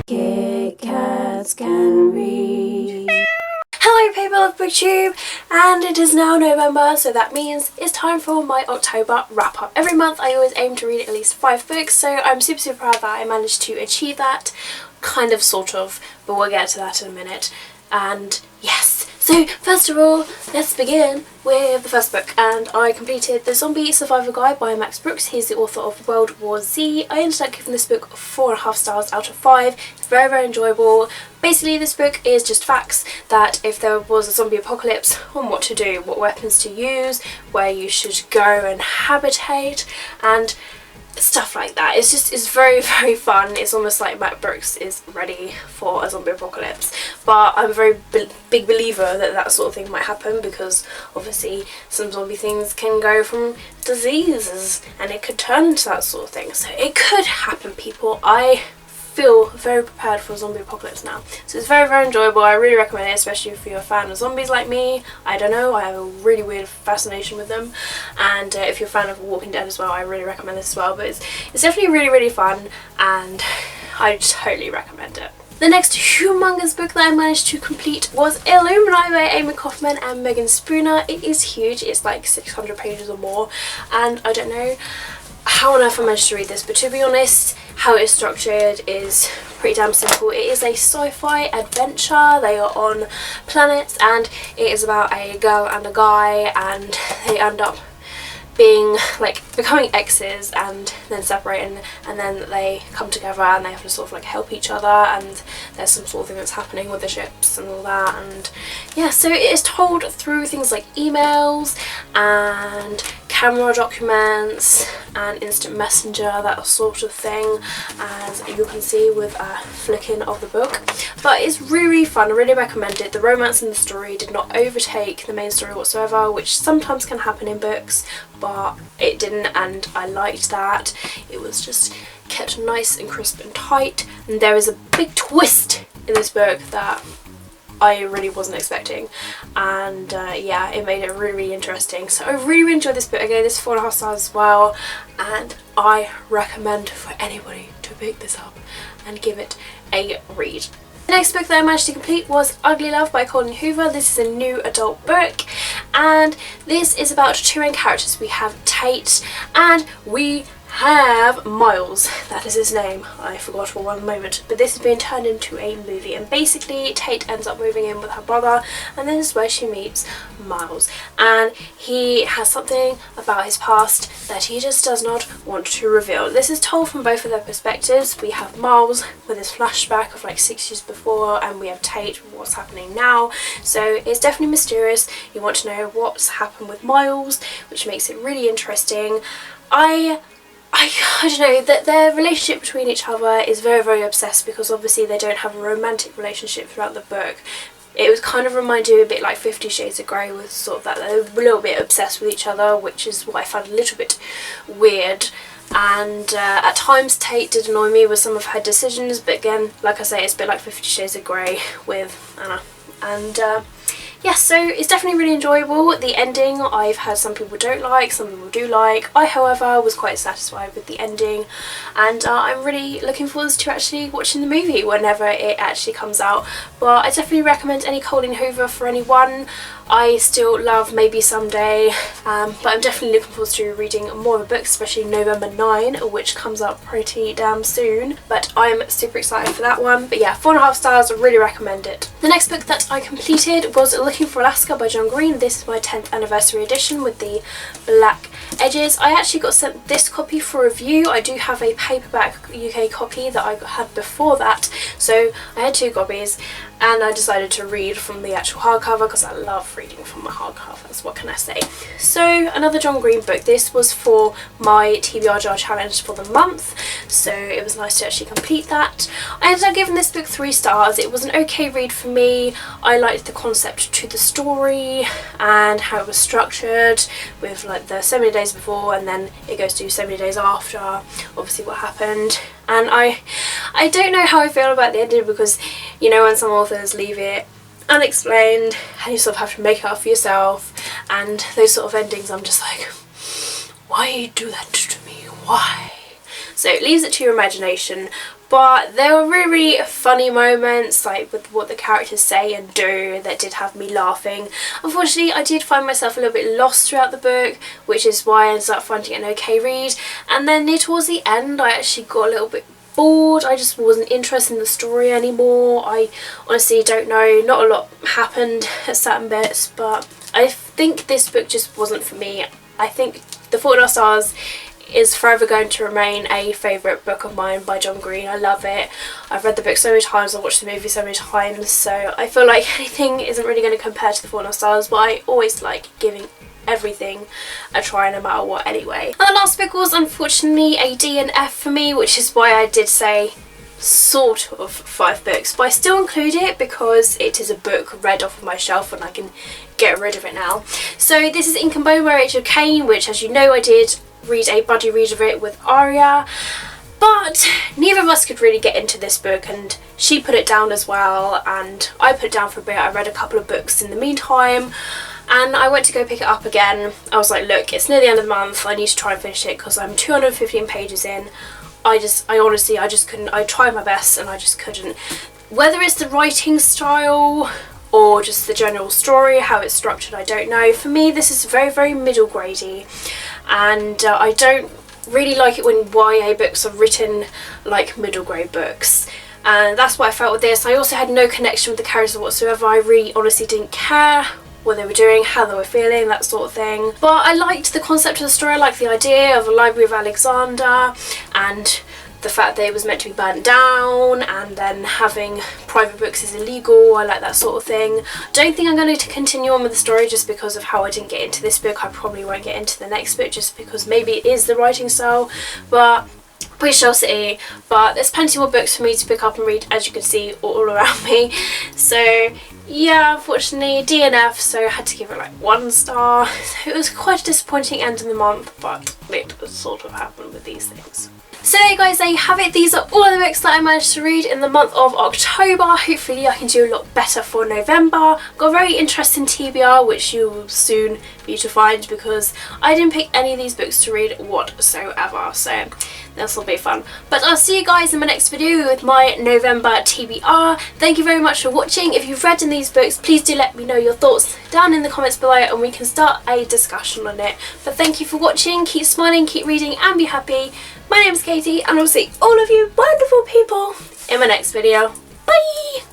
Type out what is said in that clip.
Kit Kats can read. Hello people of BookTube, and it is now November, so that means it's time for my October wrap up. Every month I always aim to read at least 5 books, so I'm super proud that I managed to achieve that. Kind of, sort of, but we'll get to that in a minute. And yes, so first of all, let's begin with the first book, and I completed The Zombie Survival Guide by Max Brooks. He's the author of World War Z. I ended up giving this book 4.5 stars out of 5. It's very enjoyable. Basically, this book is just facts that if there was a zombie apocalypse, on what to do, what weapons to use, where you should go and habitate, and stuff like that. It's very fun. It's almost like Matt Brooks is ready for a zombie apocalypse, but I'm a very big believer that that sort of thing might happen, because obviously some zombie things can go from diseases and it could turn into that sort of thing, so it could happen, people. I feel very prepared for a zombie apocalypse now, so it's very enjoyable. I really recommend it, especially if you're a fan of zombies like me. I don't know, I have a really weird fascination with them, and if you're a fan of Walking Dead as well, I really recommend this as well. But it's definitely really fun, and I totally recommend it. The next humongous book that I managed to complete was Illuminati by Amy Kaufman and Megan Spooner. It is huge, it's like 600 pages or more, and I don't know how on earth I managed to read this, but to be honest, how it is structured is pretty damn simple. It is a sci-fi adventure. They are on planets, and it is about a girl and a guy, and they end up being like becoming exes and then separating, and then they come together and they have to sort of like help each other, and there's some sort of thing that's happening with the ships and all that. And yeah, so it is told through things like emails and camera documents and instant messenger, that sort of thing, as you can see with a flicking of the book. But it's really fun. I really recommend it. The romance in the story did not overtake the main story whatsoever, which sometimes can happen in books, but it didn't, and I liked that. It was just kept nice and crisp and tight, and there is a big twist in this book that I really wasn't expecting, and yeah, it made it really interesting. So I really enjoyed this book. Again, this 4.5 stars as well, and I recommend for anybody to pick this up and give it a read. The next book that I managed to complete was Ugly Love by Colleen Hoover. This is a new adult book, and this is about two main characters. We have Tate and we have Miles, that is his name, I forgot for one moment, but this has been turned into a movie, and basically Tate ends up moving in with her brother, and this is where she meets Miles, and he has something about his past that he just does not want to reveal. This is told from both of their perspectives. We have Miles with his flashback of like 6 years before, and we have Tate with what's happening now, so it's definitely mysterious. You want to know what's happened with Miles, which makes it really interesting. I don't know, that their relationship between each other is very obsessed, because obviously they don't have a romantic relationship throughout the book. It was kind of remind you a bit like 50 Shades of Grey, with sort of that they're a little bit obsessed with each other, which is what I found a little bit weird. And at times Tate did annoy me with some of her decisions, but again, like I say, it's a bit like 50 Shades of Grey with Anna. And yeah, so it's definitely really enjoyable. The ending, I've heard some people don't like, some people do like. I, however, was quite satisfied with the ending, and I'm really looking forward to actually watching the movie whenever it actually comes out. But I definitely recommend any Colleen Hoover for anyone. I still love Maybe Someday, but I'm definitely looking forward to reading more of the books, especially November 9, which comes out pretty damn soon. But I'm super excited for that one. But yeah, 4.5 stars, I really recommend it. The next book that I completed was Looking for Alaska by John Green. This is my 10th anniversary edition with the black edges. I actually got sent this copy for review. I do have a paperback UK copy that I had before that, so I had 2 copies, and I decided to read from the actual hardcover because I love reading from my hardcovers, what can I say. So another John Green book. This was for my TBR jar challenge for the month, so it was nice to actually complete that. I ended up giving this book 3 stars. It was an okay read for me. I liked the concept to the story and how it was structured, with like the so many days before and then it goes to so many days after, obviously what happened. And I don't know how I feel about the ending, because you know when some authors leave it unexplained and you sort of have to make it up for yourself, and those sort of endings, I'm just like, why do that to me, why? So it leaves it to your imagination, but there were really funny moments, like with what the characters say and do, that did have me laughing. Unfortunately, I did find myself a little bit lost throughout the book, which is why I ended up finding it an okay read. And then near towards the end, I actually got a little bit bored. I just wasn't interested in the story anymore. I honestly don't know, not a lot happened at certain bits, but I think this book just wasn't for me. I think The Fault in Our Stars is forever going to remain a favourite book of mine by John Green. I love it. I've read the book so many times, I've watched the movie so many times, so I feel like anything isn't really going to compare to The Fault in Our Stars, but I always like giving everything a try no matter what anyway. And the last book was unfortunately a D and F for me, which is why I did say sort of 5 books, but I still include it because it is a book read off of my shelf and I can get rid of it now. So this is Ink and Bone by Rachel Caine, which, as you know, I did read a buddy read of it with Aria, but neither of us could really get into this book, and she put it down as well and I put it down for a bit. I read a couple of books in the meantime and I went to go pick it up again. I was like, look, it's near the end of the month, I need to try and finish it because I'm 215 pages in. I honestly just couldn't. I tried my best and I just couldn't. Whether it's the writing style or just the general story, how it's structured, I don't know. For me, this is very, very middle grade-y, and I don't really like it when YA books are written like middle grade books, and that's what I felt with this. I also had no connection with the characters whatsoever. I really honestly didn't care what they were doing, how they were feeling, that sort of thing. But I liked the concept of the story. I liked the idea of a Library of Alexander and the fact that it was meant to be burnt down, and then having private books is illegal. I like that sort of thing. Don't think I'm going to continue on with the story just because of how I didn't get into this book. I probably won't get into the next book just because maybe it is the writing style, but we shall see. But there's plenty more books for me to pick up and read, as you can see all around me. So yeah, unfortunately DNF, so I had to give it like 1 star. So it was quite a disappointing end of the month, but it sort of happened with these things. So there you guys, there you have it. These are all of the books that I managed to read in the month of October. Hopefully I can do a lot better for November. Got a very interesting TBR, which you will soon be able to find because I didn't pick any of these books to read whatsoever. So this will be fun. But I'll see you guys in my next video with my November TBR. Thank you very much for watching. If you've read in these books, please do let me know your thoughts down in the comments below and we can start a discussion on it. But thank you for watching. Keep smiling, keep reading and be happy. My name is Katie and I'll see all of you wonderful people in my next video. Bye!